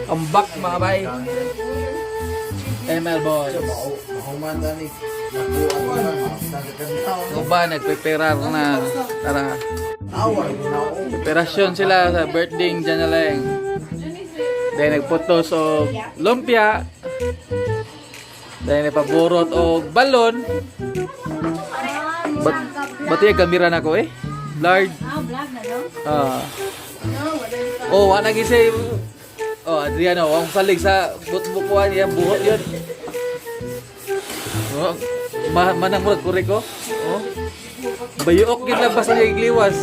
Ambak mga bay. ML boys. Uba nagpreparar na. Tara. Preparasyon sila sa birthday dyan na lang. Dahil nagputos o lumpia. Dahil nagpaburot o balon. Ba't yung kamera na ko eh? Blurred. Vlog na no? Oh, wala gisay. Oh, Adriano, ang salig sa bukuan niya, buhok yun. Oh, manang murag kure ko. Oh. Bayuok yun labas na yung gliwas.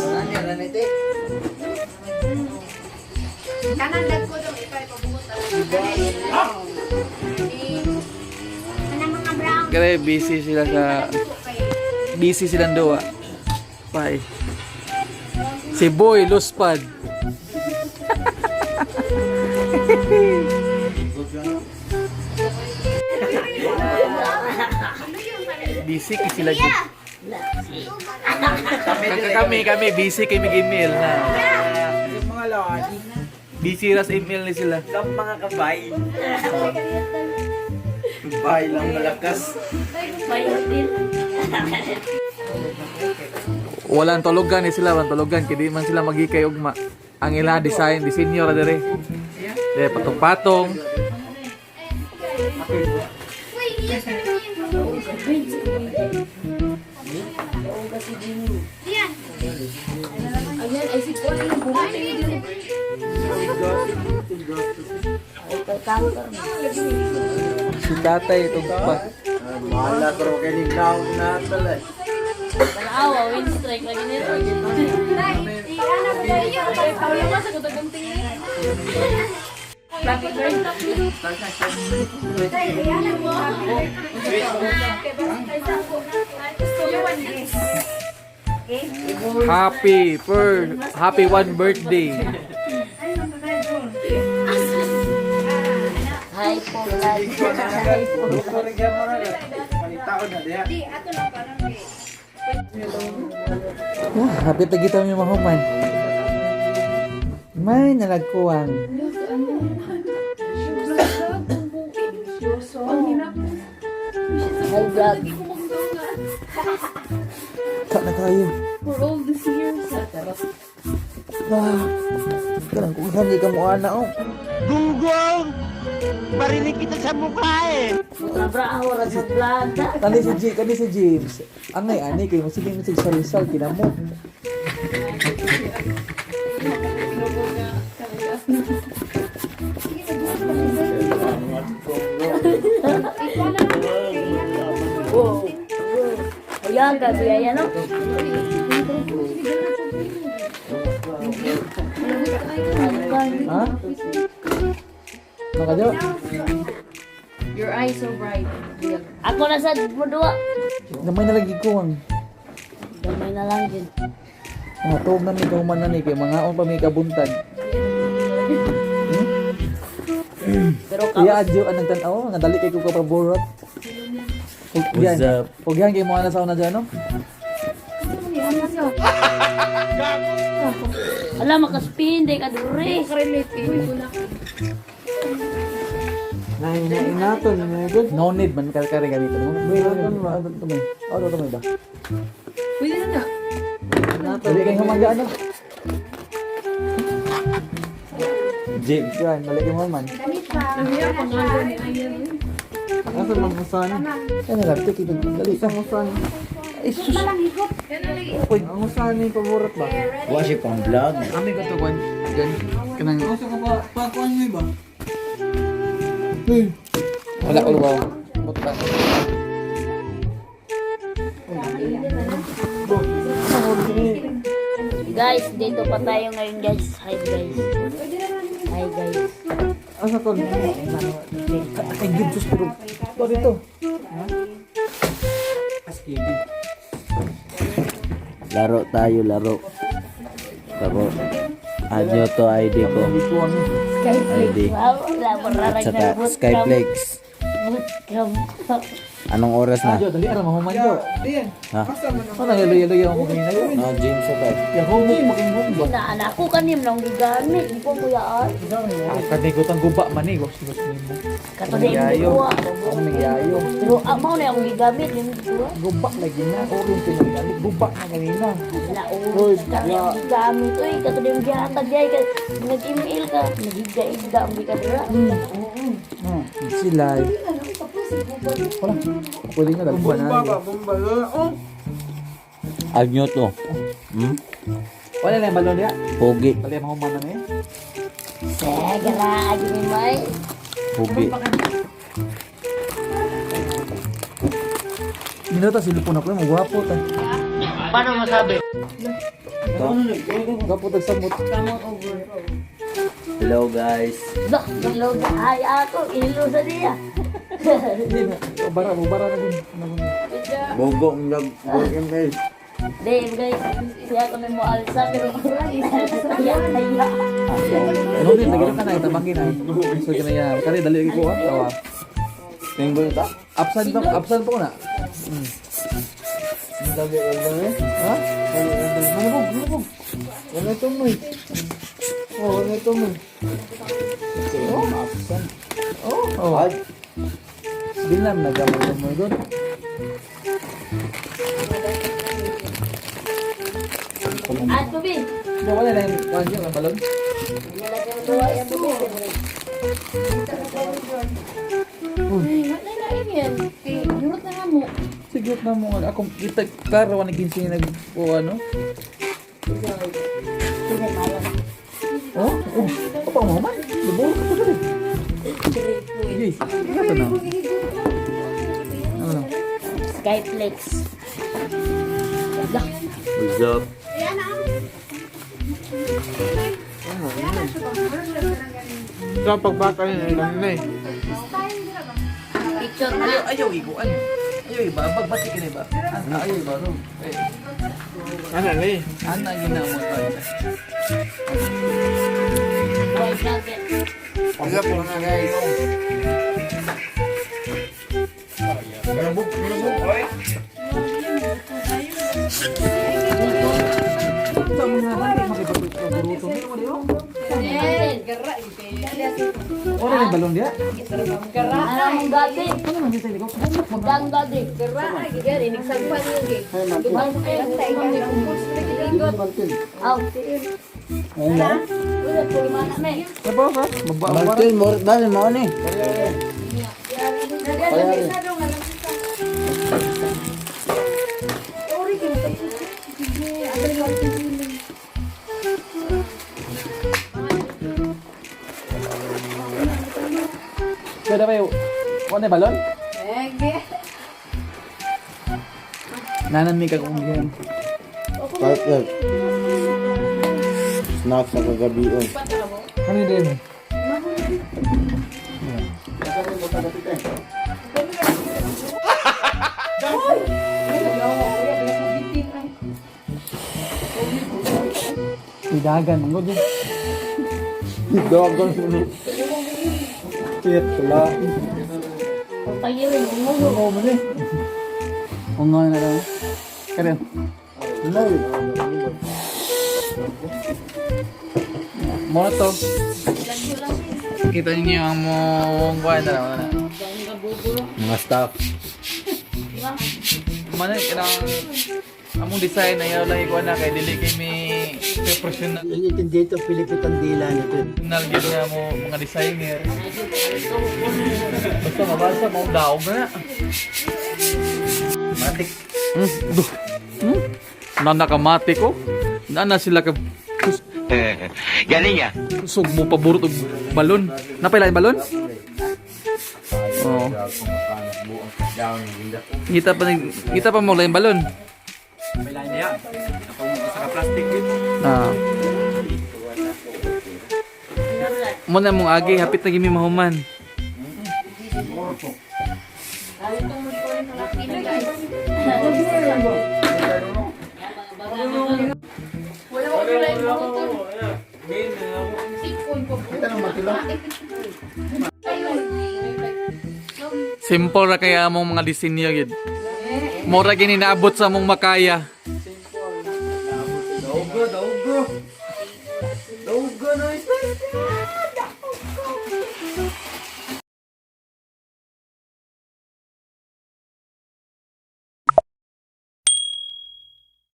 Kanang dag ko dong ipay pabuhot. Kanang mga brown. Kaya busy silang doa. Bye. Si Boy Luspad. Busy kasi sila dito. Kami busy kay email na. Yung mga lagi, Busy ras email ni sila. ng mga kabay. Kabay lang malakas. Walang tulugan ni sila, walang tulugan kaya di man sila magikay ugma. Ang ila disenyo ra dire. De patong-patong. Ayan, ay si Paul yung buhay na yun. Si tatay itong pa. Mahala pero kaning naong na tala. Awa, win strike lagi nito. Iana ba yun? Tawala mo sa kutagunting niya. Happy birthday. Iana mo. Happy one birthday. Hi po, hi po. Sorry ka mo na. Panitaon na diha. Happy tagita mi mahuman. May nalagkuwang. Hi vlog. Ka na kayo. For all these years. Karang kung hindi ka mo ana oh. Gunggong! Barinig kita sa mukha eh! Sobra oras sa vlog. Kani si James. Angay ani kay mo sige mo sal kinamo. Oh. Ayan, gabi ayan no. Ha? Nakadyo? Your eyes so bright. Ako na sa dua. Namay nalagi kuwang. Gamay na lang din. Tuog na mi kahuman na ni kay mga on pa mi kabuntag. Pero Iya adyo anang tan-aw, nadali kay ko paborot. What's up? Pugyan kay mo ana sa una dyan no? alam makaspin day ka dure. Inaton na good. No need man kare ganito no. Ano ba? Ano ba? Pwede na na. Dali kay humaga ano? James yan, dali kay human. Asa man usan? Ano lang, tiki dali sa Usan. Isus. Ang usan ni paborot ba? Wasi pang vlog. Kami ko to kwan. Gan kanang Asa ka pa pakuan mo ba? wala ko ba. Buta. Guys, dito pa tayo ngayon guys. Hi guys. Hi guys. Asa to? Ay gid sus pero. To dito. Laro tayo, laro. Laro. Anyo to ID ko. Dito ano. ID. Wow, wala mo At rarag saka na Skyflex. Anong oras na? Jo, dali ara mahuman jo. Ha? Ano na yelo mo kanina yun? No, James sa bed. Ya humok makimot ba? Inaan ako kanim nang gigamit. Hindi ko kuyaan. Kanigot ang guba man eh, gusto mo. Katuloy yung Yayo. kuha. Ang nagyayo. Pero amaw na yung gigamit. Yung kuha. Guba lagi na, orong pinagalit. Guba na kanina. Laon. Kami yung gigamit. Uy, katuloy yung gihatag jay. Nag-email ka. Nag-higa-higa ang gikadra. Sila. Wala. Pwede nga dagpa na. Agyo to. Hmm? Wala na yung balon niya. Pogi. Bali mahuman na eh. Segala aja ni Mai. Pogi. Minuto silipon ako, magwapo ta. Paano masabi? Gwapo tag samot. Hello guys. Dah, ilo ay ako. Ilo sa dia. Bara na din. Bogo ang vlog. Guys. Deh, guys. Siya ko mo alsa pero ya kaya. Ano din, nagano ka na, itabangin na. So, ganyan. Kali, dali ko ah. Tawa. Tinggo ta? Absent po na. Lagi eh. Ha? Ano po? Wala to mo. Oh, wala to mo. Oh. Ay, Bilam, nagamit mo doon. At tubig. Hindi, wala na yung kanji, ang balon. Nilagyan mo dua yung tubig. Uy, wala na yan. Yurot na nga mo. Sigot na mo. Ako, kita, klaro, wala ginsi nag, o ano. Oh, apa mo man? Lubol ka pa dali. Yes, ito na. Ano na? Skyflex. what's up? Ito ang pagbata niya na eh. Picture na. Ayaw iguan. Ayaw iba, bagbati ka na iba. Ayaw iba, no? Ano na eh. Ana ginawa ko. Boy nugget. Pagka po na guys. Sa mga dali, makipagpagburuto. Wala yung balon dia? Ano mong gabi? Ano man yung sa likod? Magdang gabi. Aw, wala po mana me. Apa ka? Magbawara. Martin, dali mo ni. Pwede ba yung... Ano yung balon? Nanami ka kung yan. Partner. Snack sa kagabion. Ano yun din? Idagan, manggod yun. Dogon. Kit, tula. Pagirin mo mo. Oo mo ni. Kung nga na lang. Kaya. Mo to. Kita niyo ang mong kuha na lang. Mga staff. Mana kinang among design na yaw lang ikuha na kay dili kay mi professional Hindi ito Pilipitan dila nito. gid nga mo mga designer. Basta mabasa mo daog na. Matik. Nanakamatik ko. Nana sila ka Galing ya. kusog mo paborot og balon. Napay lang balon? Oh. Kita pa mo lang balon. May line na yan. Saka plastic din. Ah. Mo na mong agi hapit na gimi mahuman. Simple ra kaya among mga disenyo gid. Mura gini naabot sa among makaya. Daugo. Daugo na ito.